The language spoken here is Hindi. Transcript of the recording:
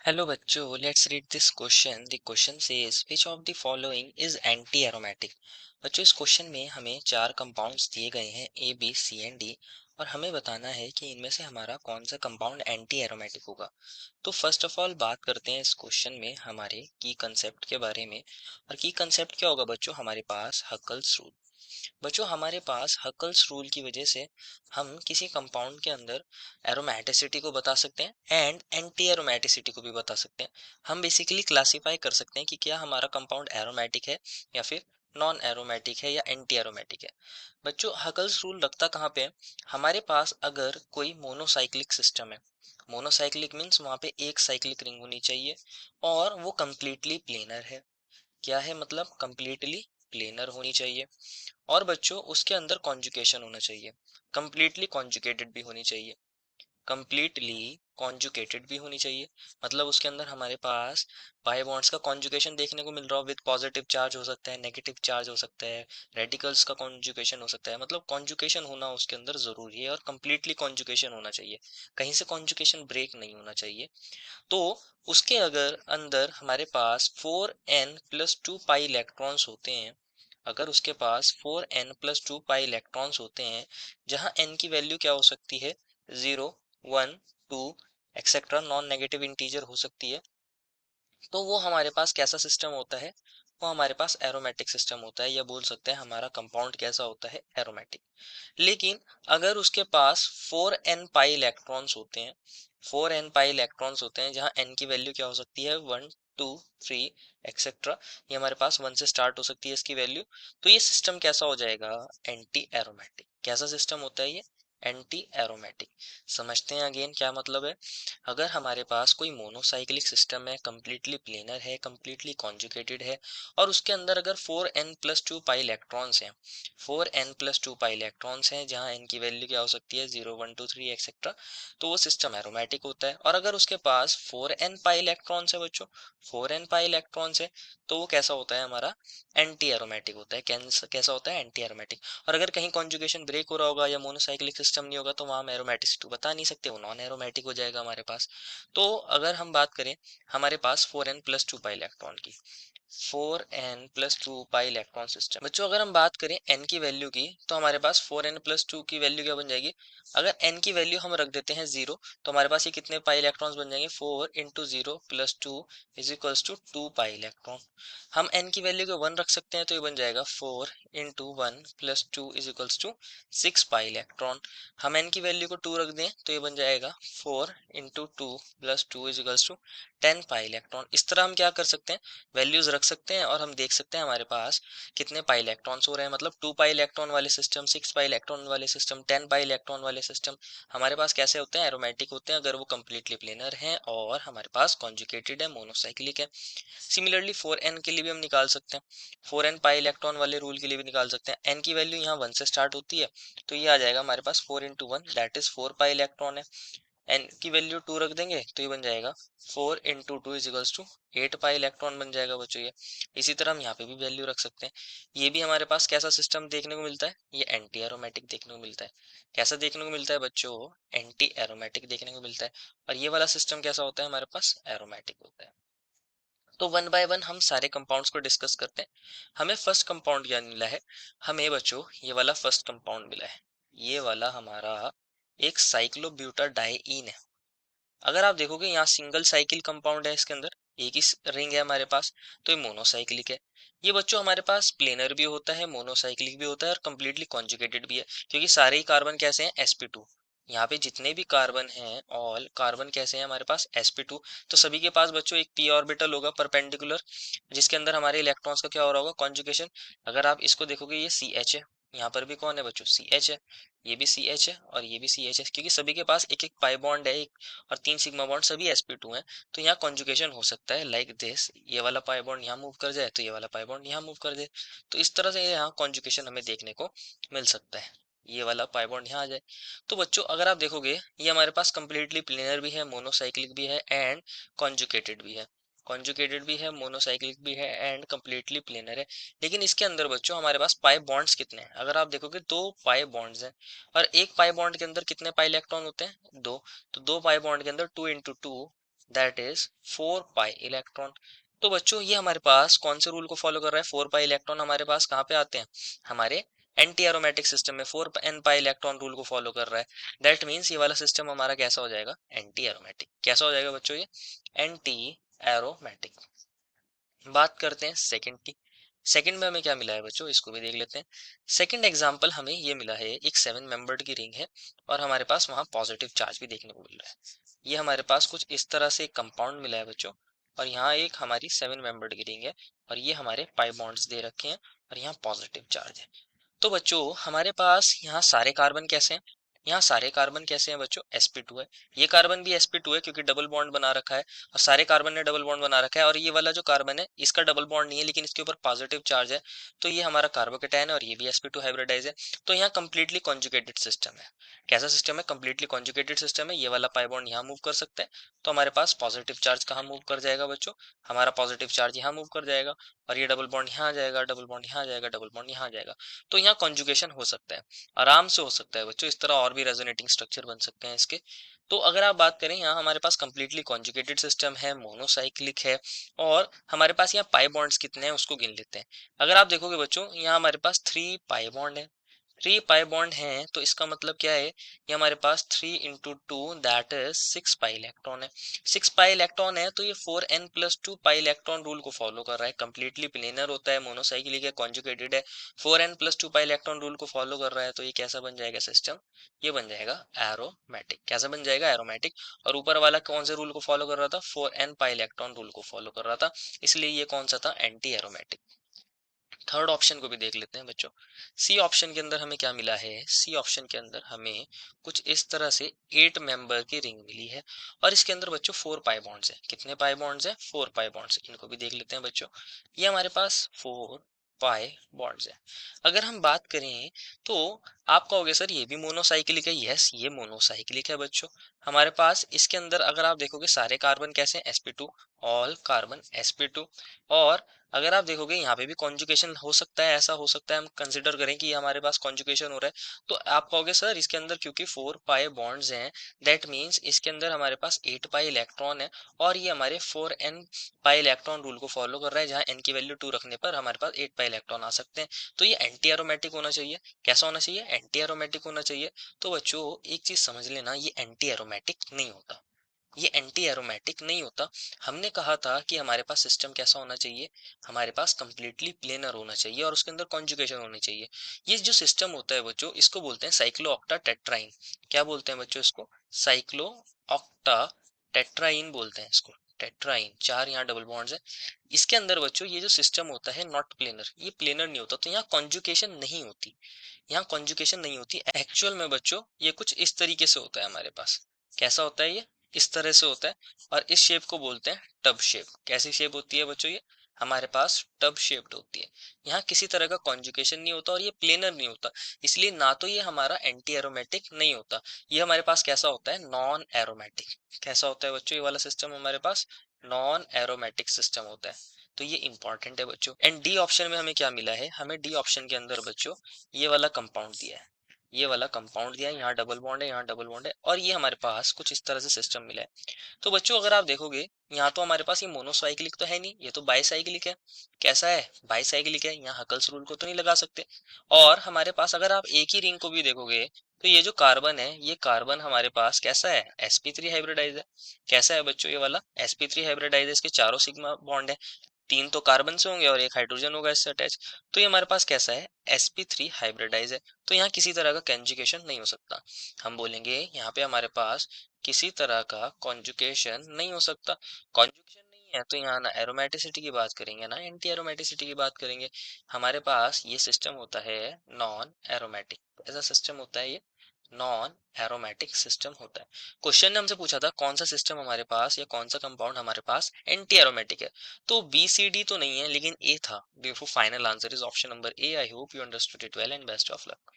Hello बच्चों, let's read this question. The question says which of the following is anti-aromatic? बच्चों इस क्वेश्चन में हमें चार कंपाउंड्स दिए गए हैं A B C and D और हमें बताना है कि इनमें से हमारा कौन सा कंपाउंड एंटी एरोमेटिक होगा। तो फर्स्ट ऑफ ऑल बात करते हैं इस क्वेश्चन में हमारे की कंसेप्ट के बारे में। और की कंसेप्ट क्या होगा बच्चों, हमारे पास हकल्स रूल। बच्चों हमारे पास हकल्स रूल की वजह से हम किसी कंपाउंड के अंदर एरोमेटिसिटी को बता सकते हैं एंड एंटी एरोमेटिसिटी को भी बता सकते हैं। हम बेसिकली क्लासिफाई कर सकते हैं कि क्या हमारा कंपाउंड एरोमेटिक है या फिर नॉन एरोमेटिक है या एंटी एरोमेटिक है। बच्चों हकल्स रूल लगता कहाँ पे है, हमारे पास अगर कोई मोनोसाइक्लिक सिस्टम है। मोनोसाइक्लिक मीन्स वहां पे एक साइक्लिक रिंग होनी चाहिए और वो कंप्लीटली प्लेनर है। क्या है मतलब कंप्लीटली प्लेनर होनी चाहिए। और बच्चों उसके अंदर कॉन्जुकेशन होना चाहिए, कंप्लीटली कॉन्जुकेटेड भी होनी चाहिए। कंप्लीटली कॉन्जुकेटेड भी होनी चाहिए मतलब उसके अंदर हमारे पास बाई बॉन्ड्स का कॉन्जुकेशन देखने को मिल रहा हो, विद पॉजिटिव चार्ज हो सकता है, नेगेटिव चार्ज हो सकता है, रेडिकल्स का कॉन्जुकेशन हो सकता है। मतलब कॉन्जुकेशन होना उसके अंदर जरूरी है और कंप्लीटली कॉन्जुकेशन होना चाहिए, कहीं से कॉन्जुकेशन ब्रेक नहीं होना चाहिए। तो उसके अगर अंदर हमारे पास 4n+2 पाई इलेक्ट्रॉन्स होते हैं, अगर उसके पास 4n+2 पाई इलेक्ट्रॉन्स होते हैं, जहां n की वैल्यू क्या हो सकती है, 0, 1, 2 एक्सेट्रा, नॉन नेगेटिव इंटीजर हो सकती है। तो वो हमारे पास कैसा सिस्टम होता है, वो हमारे पास एरोमेटिक सिस्टम होता है, या बोल सकते हैं हमारा कंपाउंड कैसा होता है, एरोमेटिक। लेकिन अगर उसके पास 4n पाई इलेक्ट्रॉन्स होते हैं, 4n पाई इलेक्ट्रॉन्स होते हैं जहां n की वैल्यू क्या हो सकती है, 1, 2, 3 एक्सेट्रा, ये हमारे पास 1 से स्टार्ट हो सकती है इसकी वैल्यू। तो ये सिस्टम कैसा हो जाएगा, एंटी एरोमेटिक। कैसा सिस्टम होता है ये, एंटी एरोमेटिक। समझते हैं अगेन क्या मतलब है। अगर हमारे पास कोई मोनोसाइक्लिक सिस्टम है, कंप्लीटली प्लेनर है, कंप्लीटली कॉन्जुगेटेड है, और उसके अंदर अगर 4n+2 पाई इलेक्ट्रॉन्स हैं, 4n+2 पाई इलेक्ट्रॉन्स हैं जहां n की वैल्यू क्या हो सकती है, 0, 1, 2, 3 एक्सेट्रा, तो वो सिस्टम एरोमेटिक होता है। और अगर उसके पास 4n पाई इलेक्ट्रॉन्स है बच्चों, 4n पाई इलेक्ट्रॉन्स है, तो वो कैसा होता है हमारा, एंटी एरोमेटिक होता है। कैसा होता है, एंटी एरोमेटिक। और अगर कहीं कॉन्जुगेशन ब्रेक हो रहा होगा या मोनोसाइक्लिक सिस्टम नहीं होगा तो वहां हम एरोमेटिसिटी बता नहीं सकते, वो नॉन एरोमेटिक हो जाएगा हमारे पास। तो अगर हम बात करें हमारे पास 4n+2 पाई इलेक्ट्रॉन की, 4n+2 पाई इलेक्ट्रॉन सिस्टम। बच्चों अगर हम बात करें n की वैल्यू की, तो हमारे पास 4n+2 की वैल्यू क्या बन जाएगी, अगर n की वैल्यू हम रख देते हैं 0, तो हमारे पास ये कितने पाई इलेक्ट्रॉन्स बन जाएंगे, 4 × 0 + 2 = 2 पाई इलेक्ट्रॉन। हम n की वैल्यू को 1 रख सकते हैं तो ये बन जाएगा 4 × 1 + 2 = 6 पाई इलेक्ट्रॉन। हम n की वैल्यू को 2 रख दें तो ये बन जाएगा 4 × 2 + 2 = 10 पाई इलेक्ट्रॉन। इस तरह हम क्या कर सकते हैं, वैल्यूज रख सकते हैं और हम देख सकते हैं हमारे पास कितने पाई इलेक्ट्रॉन्स हो रहे हैं। मतलब 2 पाई इलेक्ट्रॉन वाले सिस्टम, 6 पाई इलेक्ट्रॉन वाले सिस्टम, 10 पाई इलेक्ट्रॉन वाले सिस्टम हमारे पास कैसे होते हैं, एरोमेटिक होते हैं, अगर वो कंप्लीटली प्लेनर हैं और हमारे पास कॉन्जुगेटेड है, मोनोसाइक्लिक है। सिमिलरली 4n के लिए भी हम निकाल सकते हैं, 4n पाई इलेक्ट्रॉन वाले रूल के लिए भी निकाल सकते हैं। n की वैल्यू यहाँ 1 से स्टार्ट होती है, तो ये आ जाएगा हमारे पास 4 × 1 दैट इज 4 पाई इलेक्ट्रॉन है। n की वैल्यू 2 रख देंगे तो ये बन जाएगा 4 × 2 = 8 पाई इलेक्ट्रॉन बन जाएगा बच्चों ये। इसी तरह हम यहाँ पे भी वैल्यू रख सकते हैं। ये भी हमारे पास कैसा सिस्टम देखने को मिलता है, ये एंटी एरोमेटिक देखने को मिलता है। कैसा देखने को मिलता है बच्चों, एंटी एरोमेटिक देखने को मिलता है। और ये वाला सिस्टम कैसा होता है हमारे पास, एरोमेटिक होता है। तो वन बाय वन हम सारे कंपाउंड्स को डिस्कस करते हैं। हमें फर्स्ट कंपाउंड क्या मिला है, हमें बच्चों ये वाला फर्स्ट कंपाउंड मिला है। ये वाला हमारा एक साइक्लोब्यूटाडाइईन है। अगर आप देखोगे यहाँ सिंगल साइकिल कंपाउंड है, इसके अंदर एक ही रिंग है हमारे पास, तो ये मोनोसाइक्लिक है। ये बच्चों हमारे पास प्लेनर भी होता है, मोनोसाइक्लिक भी होता है और कंप्लीटली कॉन्जुगेटेड भी है, क्योंकि सारे ही कार्बन कैसे हैं, sp2। यहाँ पे जितने भी कार्बन हैं, ऑल कार्बन कैसे हैं हमारे पास, sp2। तो सभी के पास बच्चों एक p ऑर्बिटल होगा परपेंडिकुलर, जिसके अंदर हमारे इलेक्ट्रॉन्स का क्या हो रहा होगा, कॉन्जुगेशन। अगर आप इसको देखोगे ये CH है, यहाँ पर भी कौन है बच्चों, CH है, ये भी CH है और ये भी CH है, क्योंकि सभी के पास एक एक पाई बॉन्ड है, और 3 सिग्मा बॉन्ड सभी sp2 हैं। तो यहाँ कॉन्जुगेशन हो सकता है लाइक दिस, ये वाला पाई बॉन्ड यहाँ मूव कर जाए तो ये वाला पाई बॉन्ड यहाँ मूव कर दे। तो इस तरह से यहाँ कॉन्जुगेशन हमें देखने को मिल सकता है, ये वाला पाई बॉन्ड यहाँ आ जाए। तो बच्चों अगर आप देखोगे ये हमारे पास कंप्लीटली प्लेनर भी है, मोनोसाइक्लिक भी है एंड कॉन्जुगेटेड भी है। कॉन्जुगेटेड भी है, मोनोसाइक्लिक भी है एंड कंप्लीटली प्लेनर है। लेकिन इसके अंदर बच्चों हमारे पास पाई बॉन्ड्स कितने हैं, अगर आप देखोगे 2 पाई बॉन्ड्स हैं। और एक पाई बॉन्ड के अंदर कितने पाई इलेक्ट्रॉन होते हैं, 2। तो 2 पाई बॉन्ड के अंदर 2 × 2 दैट इज 4 पाई इलेक्ट्रॉन। तो बच्चों ये हमारे पास कौन से रूल को फॉलो कर रहा है? 4 पाई इलेक्ट्रॉन हमारे पास कहाँ पे आते हैं? हमारे एंटी एरोमेटिक सिस्टम में 4n पाई इलेक्ट्रॉन रूल को फॉलो कर रहा है। दैट मीन्स ये वाला सिस्टम हमारा कैसा हो जाएगा? Anti aromatic. कैसा हो जाएगा बच्चों ये? Anti aromatic. बात करते हैं सेकंड की। सेकंड में हमें क्या मिला है बच्चों, इसको भी देख लेते हैं। सेकंड एग्जांपल हमें ये मिला है, एक 7 मेंबर्ड की रिंग है और हमारे पास वहाँ पॉजिटिव चार्ज भी देखने को मिल रहा है। ये हमारे पास कुछ इस तरह से एक कंपाउंड मिला है बच्चों, और यहाँ एक हमारी 7 मेंबर्ड की रिंग है और ये हमारे पाई बॉन्ड्स दे रखे हैं और यहाँ पॉजिटिव चार्ज है। तो बच्चों हमारे पास यहाँ सारे कार्बन कैसे हैं? यहाँ सारे कार्बन कैसे हैं बच्चों? sp2 है। ये कार्बन भी sp2 है क्योंकि डबल बॉन्ड बना रखा है और सारे कार्बन ने डबल बॉन्ड बना रखा है। और ये वाला जो कार्बन है इसका डबल बॉन्ड नहीं है लेकिन इसके ऊपर पॉजिटिव चार्ज है, तो ये हमारा कार्बोकेटायन है और ये भी sp2 हाइब्रिडाइज है। तो यहाँ कंप्लीटली कॉन्जुगेटेड सिस्टम है। कैसा सिस्टम है? कंप्लीटली कॉन्जुगेटेड सिस्टम है। ये वाला पाई बॉन्ड यहाँ मूव कर सकता है, तो हमारे पास पॉजिटिव चार्ज कहाँ मूव कर जाएगा बच्चों? हमारा पॉजिटिव चार्ज यहाँ मूव कर जाएगा और ये डबल बॉन्ड यहाँ आ जाएगा, डबल बॉन्ड यहाँ आ जाएगा, डबल बॉन्ड यहाँ आ जाएगा। तो यहाँ कॉन्जुगेशन हो सकता है, आराम से हो सकता है बच्चों। इस तरह और भी रेजोनेटिंग स्ट्रक्चर बन सकते हैं इसके। तो अगर आप बात करें, यहाँ हमारे पास कंप्लीटली कॉन्जुगेटेड सिस्टम है, मोनोसाइक्लिक है, और हमारे पास यहाँ पाई बॉन्ड्स कितने हैं उसको गिन लेते हैं। अगर आप देखोगे बच्चों, यहाँ हमारे पास 3 पाई बॉन्ड है। 3 पाई बॉन्ड हैं तो इसका मतलब क्या है? ये हमारे पास 3 × 2 दैट इज 6 पाई इलेक्ट्रॉन है। 6 पाई इलेक्ट्रॉन है तो ये 4n+2 पाई इलेक्ट्रॉन रूल को फॉलो कर रहा है। कंप्लीटली प्लेनर होता है, मोनोसाइक्लिक है, कॉन्जुगेटेड है, 4n+2 पाई इलेक्ट्रॉन रूल को फॉलो कर रहा है। तो ये कैसा बन जाएगा सिस्टम? ये बन जाएगा एरोमेटिक। कैसा बन जाएगा? एरोमेटिक। और ऊपर वाला कौन से रूल को फॉलो कर रहा था? 4n पाई इलेक्ट्रॉन रूल को फॉलो कर रहा था, इसलिए ये कौन सा था? Anti aromatic. थर्ड ऑप्शन को भी देख लेते हैं बच्चों। सी ऑप्शन के अंदर हमें क्या मिला है? सी ऑप्शन के अंदर हमें कुछ इस तरह से 8 मेंबर की रिंग मिली है और इसके अंदर बच्चों 4 पाई बॉन्ड्स हैं। कितने पाई बॉन्ड्स हैं? 4 पाई बॉन्ड्स। इनको भी देख लेते हैं बच्चों। ये हमारे पास 4 पाई बॉन्ड्स है। अगर हम बात करें तो आप कहोगे सर ये भी मोनोसाइक्लिक है। यस, ये मोनोसाइक्लिक है बच्चों। हमारे पास इसके अंदर अगर आप देखोगे सारे कार्बन कैसे हैं? sp2, all carbon sp2। और अगर आप देखोगे यहाँ पे भी कॉन्जुगेशन हो सकता है, ऐसा हो सकता है हम कंसिडर करें कि हमारे पास कॉन्जुगेशन हो रहा है, तो आप कहोगे सर इसके अंदर क्योंकि 4 पाई बॉन्ड्स हैं, दैट मीन्स इसके अंदर हमारे पास 8 पाई इलेक्ट्रॉन है और ये हमारे 4n पाई इलेक्ट्रॉन रूल को फॉलो कर रहा है, जहाँ n की वैल्यू 2 रखने पर हमारे पास 8 पाई इलेक्ट्रॉन आ सकते हैं। तो ये एंटी एरोमेटिक होना चाहिए। कैसा होना चाहिए? एंटी एरोमेटिक होना चाहिए। तो बच्चों एक चीज समझ लेना, ये एंटी एरोमेटिक नहीं होता। ये एंटी एरोमेटिक नहीं होता। हमने कहा था कि हमारे पास सिस्टम कैसा होना चाहिए? हमारे पास कंप्लीटली प्लेनर होना चाहिए और उसके अंदर कॉन्जुगेशन होनी चाहिए। ये जो सिस्टम होता है बच्चों, इसको बोलते हैं साइक्लो ऑक्टा टेट्राइन। क्या बोलते हैं बच्चों इसको? साइक्लो ऑक्टा टेट्राइन बोलते हैं इसको। टेट्राइन, 4 यहाँ डबल बॉन्ड्स है। इसके अंदर बच्चों ये जो सिस्टम होता है नॉट प्लेनर, ये प्लेनर नहीं होता, तो यहाँ कॉन्जुगेशन नहीं होती। यहाँ कॉन्जुगेशन नहीं होती एक्चुअल में बच्चों। ये कुछ इस तरीके से होता है हमारे पास। कैसा होता है ये? इस तरह से होता है और इस शेप को बोलते हैं टब शेप। कैसी शेप होती है बच्चों? ये हमारे पास टब शेप्ड होती है। यहाँ किसी तरह का कॉन्जुगेशन नहीं होता और ये प्लेनर नहीं होता, इसलिए ना तो ये हमारा एंटी एरोमेटिक नहीं होता। ये हमारे पास कैसा होता है? Non aromatic. कैसा होता है बच्चों ये वाला सिस्टम? हमारे पास नॉन एरोमेटिक सिस्टम होता है। तो ये इंपॉर्टेंट है बच्चों। एंड डी ऑप्शन में हमें क्या मिला है? हमें डी ऑप्शन के अंदर बच्चों ये वाला कंपाउंड दिया है। ये वाला कंपाउंड दिया है, यहाँ डबल बॉन्ड है, यहाँ डबल बॉन्ड है और ये हमारे पास कुछ इस तरह से सिस्टम मिला है। तो बच्चों अगर आप देखोगे, यहाँ तो हमारे पास ये मोनोसाइक्लिक तो है नहीं, ये तो बाईसाइक्लिक है। कैसा है? बाईसाइक्लिक है। यहाँ हकल्स रूल को तो नहीं लगा सकते। और हमारे पास अगर आप एक ही रिंग को भी देखोगे तो ये जो कार्बन है, ये कार्बन हमारे पास कैसा है? sp3 हाइब्रिडाइज है। कैसा है बच्चों ये वाला? sp3 हाइब्रिडाइज है। इसके चारों सिग्मा बॉन्ड है, 3 तो कार्बन से होंगे और एक हाइड्रोजन होगा इससे अटैच। तो ये हमारे पास कैसा है? sp3 हाइब्रिडाइज है। तो यहाँ किसी तरह का कॉन्जुगेशन नहीं हो सकता। हम बोलेंगे यहाँ पे हमारे पास किसी तरह का कॉन्जुगेशन नहीं हो सकता। कॉन्जुगेशन नहीं है तो यहाँ ना एरोमेटिसिटी की बात करेंगे ना एंटी एरोमेटिसिटी की बात करेंगे। हमारे पास ये सिस्टम होता है नॉन एरोमेटिक। ऐसा सिस्टम होता है ये, नॉन एरोमेटिक सिस्टम होता है। क्वेश्चन ने हमसे पूछा था कौन सा सिस्टम हमारे पास या कौन सा कंपाउंड हमारे पास एंटी एरोमेटिक है, तो बी सी डी तो नहीं है लेकिन ए था। Final answer is option number A. I hope you understood it well and best of luck.